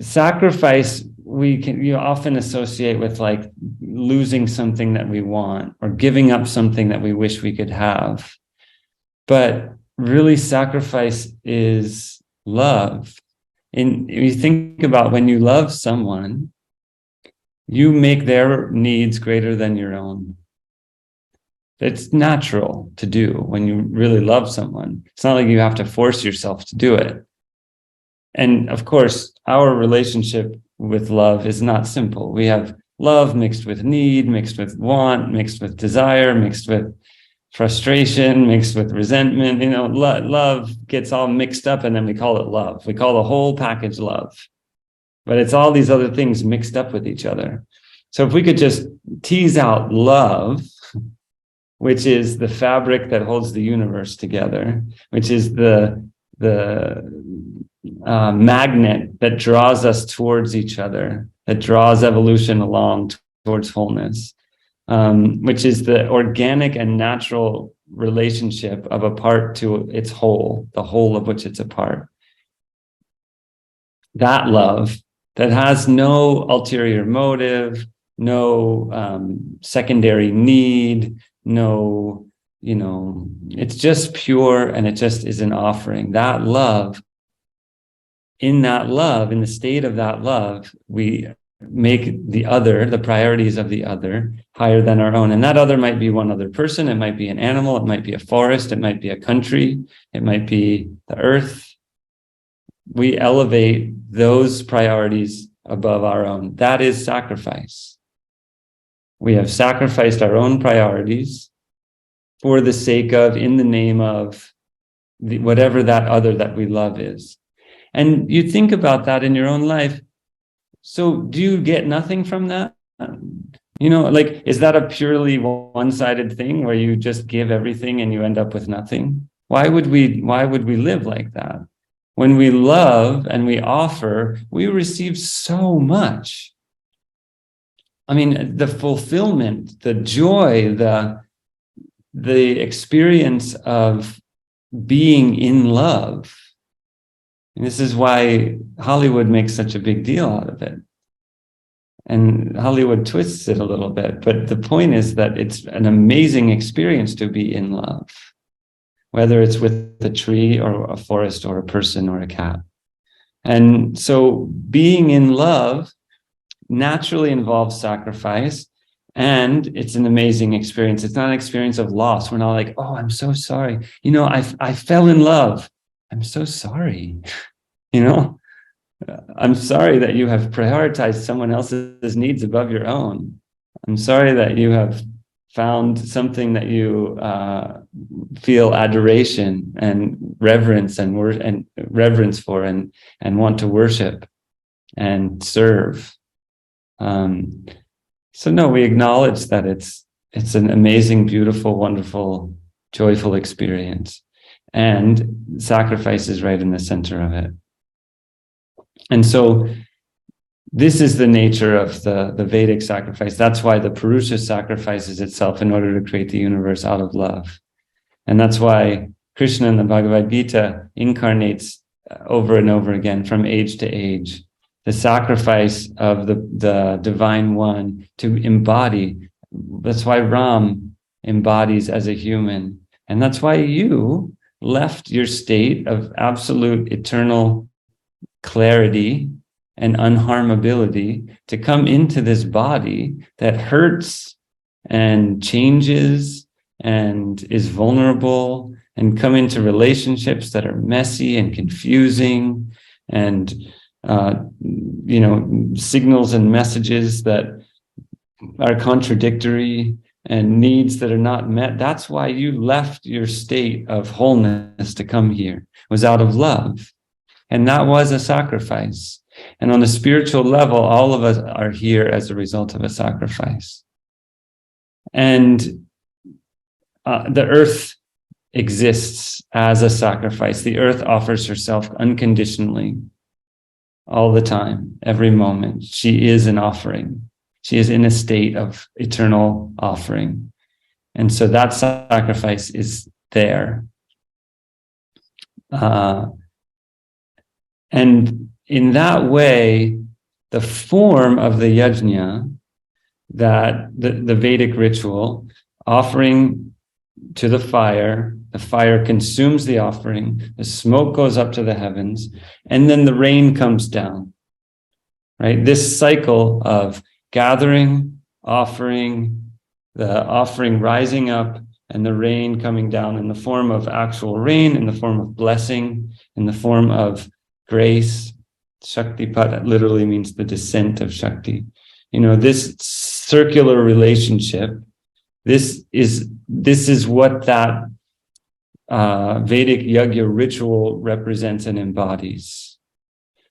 sacrifice we can often associate with like losing something that we want or giving up something that we wish we could have. But really, sacrifice is love. And you think about when you love someone, you make their needs greater than your own. It's natural to do when you really love someone. It's not like you have to force yourself to do it. And of course, our relationship with love is not simple. We have love mixed with need, mixed with want, mixed with desire, mixed with frustration, mixed with resentment. Love gets all mixed up and then we call it love. We call the whole package love. But it's all these other things mixed up with each other. So if we could just tease out love, which is the fabric that holds the universe together, which is the magnet that draws us towards each other, that draws evolution along towards wholeness, which is the organic and natural relationship of a part to its whole, the whole of which it's a part. That love that has no ulterior motive, no secondary need, no, it's just pure and it just is an offering. That love, in the state of that love, we make the other, the priorities of the other, higher than our own. And that other might be one other person, it might be an animal, it might be a forest, it might be a country, it might be the earth. We elevate those priorities above our own. That is sacrifice. We have sacrificed our own priorities for the sake of, in the name of, whatever that other that we love is. And you think about that in your own life. So do you get nothing from that? Is that a purely one-sided thing where you just give everything and you end up with nothing? Why would we live like that? When we love and we offer, we receive so much. I mean, the fulfillment, the joy, the experience of being in love. And this is why Hollywood makes such a big deal out of it. And Hollywood twists it a little bit. But the point is that it's an amazing experience to be in love, whether it's with a tree or a forest or a person or a cat. And so being in love naturally involves sacrifice, and it's an amazing experience. It's not an experience of loss. We're not like, oh, I'm so sorry. I fell in love. I'm so sorry. I'm sorry that you have prioritized someone else's needs above your own. I'm sorry that you have found something that you feel adoration and reverence and reverence for and want to worship and serve. So no, we acknowledge that it's an amazing, beautiful, wonderful, joyful experience, and sacrifice is right in the center of it. And so this is the nature of the Vedic sacrifice. That's why the Purusha sacrifices itself in order to create the universe out of love. And that's why Krishna in the Bhagavad Gita incarnates over and over again from age to age. The sacrifice of the Divine One to embody. That's why Ram embodies as a human. And that's why you left your state of absolute eternal clarity and unharmability to come into this body that hurts and changes and is vulnerable, and come into relationships that are messy and confusing and signals and messages that are contradictory and needs that are not met. That's why you left your state of wholeness to come here. It was out of love. And that was a sacrifice. And on a spiritual level, all of us are here as a result of a sacrifice. And the earth exists as a sacrifice. The earth offers herself unconditionally all the time, every moment. She is an offering. She is in a state of eternal offering. And so that sacrifice is there. And in that way, the form of the yajna, that the Vedic ritual, offering to the fire consumes the offering, the smoke goes up to the heavens, and then the rain comes down, right? This cycle of gathering, offering, the offering rising up, and the rain coming down in the form of actual rain, in the form of blessing, in the form of grace. Shaktipat literally means the descent of Shakti. This circular relationship, this is what that Vedic yajna ritual represents and embodies.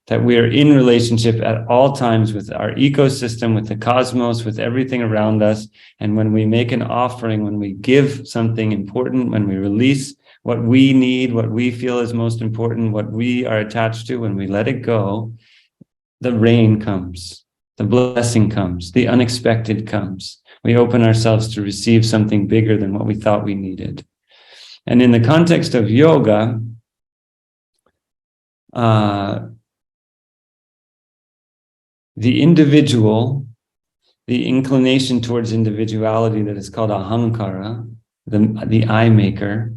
That we are in relationship at all times with our ecosystem, with the cosmos, with everything around us. And when we make an offering, when we give something important, when we release what we need, what we feel is most important, what we are attached to, when we let it go, the rain comes, the blessing comes, the unexpected comes. We open ourselves to receive something bigger than what we thought we needed. And in the context of yoga, the individual, the inclination towards individuality that is called ahankara, the I maker,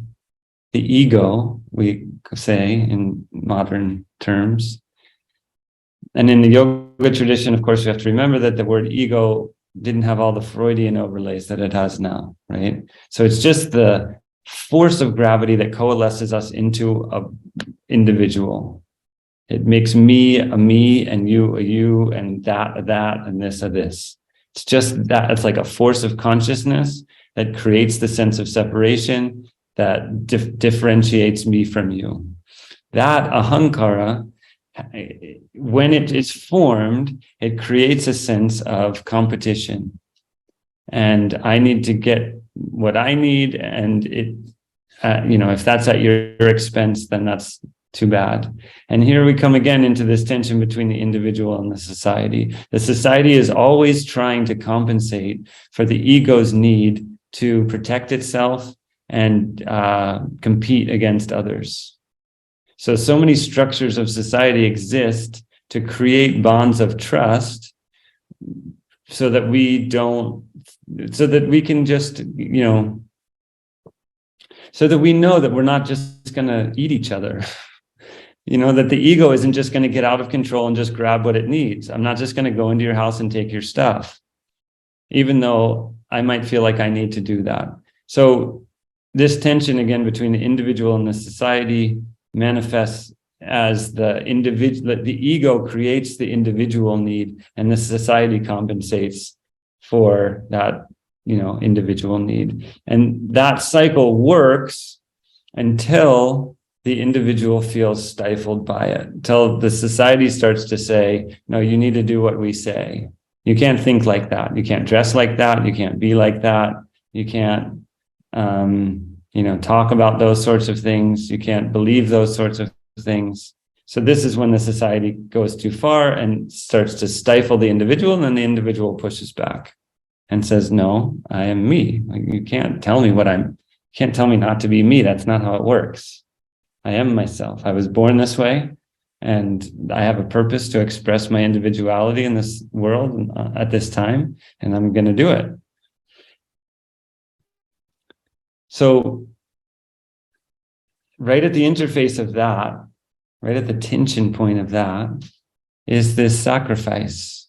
the ego, we say in modern terms. And in the yoga tradition, of course, you have to remember that the word ego didn't have all the Freudian overlays that it has now, right? So it's just the force of gravity that coalesces us into an individual. It makes me a me and you a you and that a that and this a this. It's just that. It's like a force of consciousness that creates the sense of separation that differentiates me from you. That ahankara, when it is formed, it creates a sense of competition. And I need to get what I need, and it, if that's at your expense, then that's too bad. And here we come again into this tension between the individual and the society. The society is always trying to compensate for the ego's need to protect itself and compete against others. So many structures of society exist to create bonds of trust so that we can just, so that we know that we're not just going to eat each other. That the ego isn't just going to get out of control and just grab what it needs. I'm not just going to go into your house and take your stuff, even though I might feel like I need to do that. So this tension, again, between the individual and the society manifests as the ego creates the individual need, and the society compensates for that, individual need. And that cycle works until the individual feels stifled by it, until the society starts to say, no, you need to do what we say. You can't think like that. You can't dress like that. You can't be like that. You can't, talk about those sorts of things. You can't believe those sorts of things. So this is when the society goes too far and starts to stifle the individual, and then the individual pushes back and says, no, I am me. You can't tell me can't tell me not to be me. That's not how it works. I am myself. I was born this way, and I have a purpose to express my individuality in this world at this time, and I'm going to do it. So right at the interface of that, right at the tension point of that, is this sacrifice.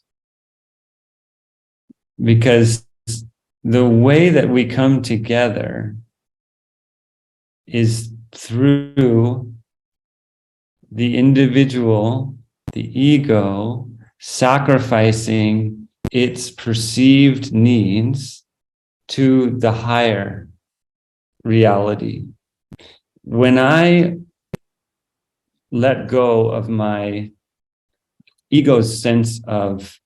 Because the way that we come together is through the individual, the ego, sacrificing its perceived needs to the higher reality. When I let go of my ego's sense of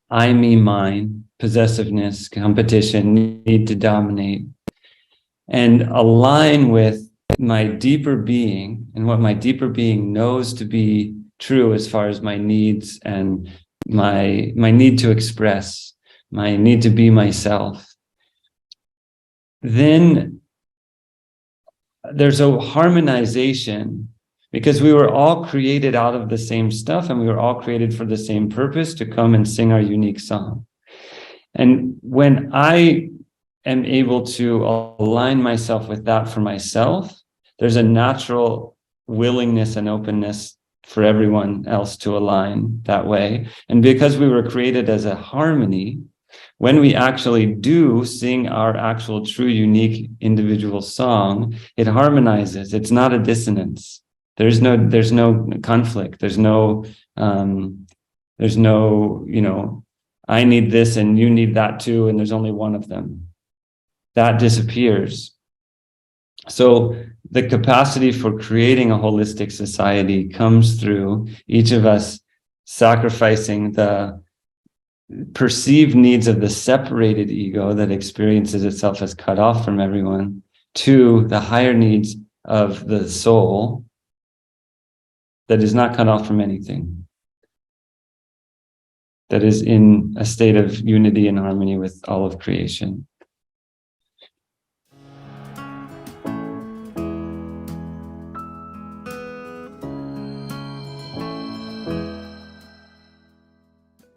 I, me, mine, possessiveness, competition, need to dominate, and align with my deeper being and what my deeper being knows to be true as far as my needs and my need to express, my need to be myself, then there's a harmonization because we were all created out of the same stuff, and we were all created for the same purpose, to come and sing our unique song. And when I am able to align myself with that for myself, there's a natural willingness and openness for everyone else to align that way. And because we were created as a harmony, when we actually do sing our actual true, unique, individual song, it harmonizes. It's not a dissonance. There's no conflict. There's no, I need this and you need that too, and there's only one of them. That disappears. So the capacity for creating a holistic society comes through each of us sacrificing the perceived needs of the separated ego that experiences itself as cut off from everyone, to the higher needs of the soul that is not cut off from anything, that is in a state of unity and harmony with all of creation.